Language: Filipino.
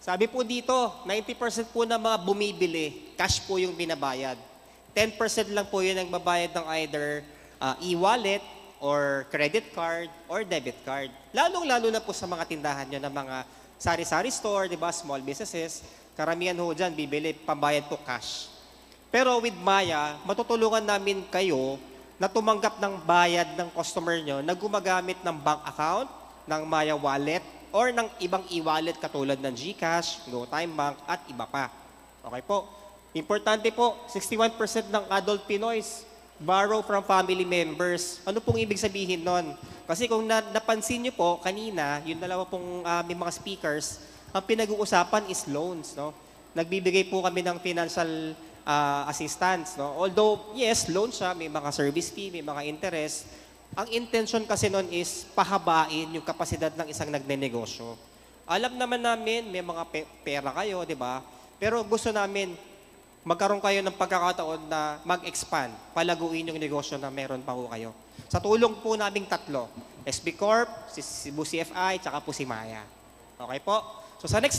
Sabi po dito, 90% po ng mga bumibili, cash po yung binabayad. 10% lang po yun ang babayad ng either e-wallet or credit card or debit card. Lalong-lalo na po sa mga tindahan nyo ng mga sari-sari store, di ba, small businesses. Karamihan ho dyan, bibili, pambayad po cash. Pero with Maya, matutulungan namin kayo na tumanggap ng bayad ng customer nyo na gumagamit ng bank account, ng Maya Wallet, or ng ibang e-wallet katulad ng GCash, GoTime Bank, at iba pa. Okay po. Importante po, 61% ng adult Pinoys borrow from family members. Ano pong ibig sabihin nun? Kasi kung napansin nyo po, kanina, yung dalawa pong may mga speakers, ang pinag-uusapan is loans. No? Nagbibigay po kami ng financial assistance. No? Although, yes, loan siya, may mga service fee, may mga interest. Ang intention kasi nun is pahabain yung kapasidad ng isang nagnenegosyo. Alam naman namin, may mga pera kayo, di ba? Pero gusto namin, magkaroon kayo ng pagkakataon na mag-expand, palaguin yung negosyo na meron pa ho kayo. Sa tulong po naming tatlo, SB Corp, si Cebu CFI, tsaka po si Maya. Okay po? So sa next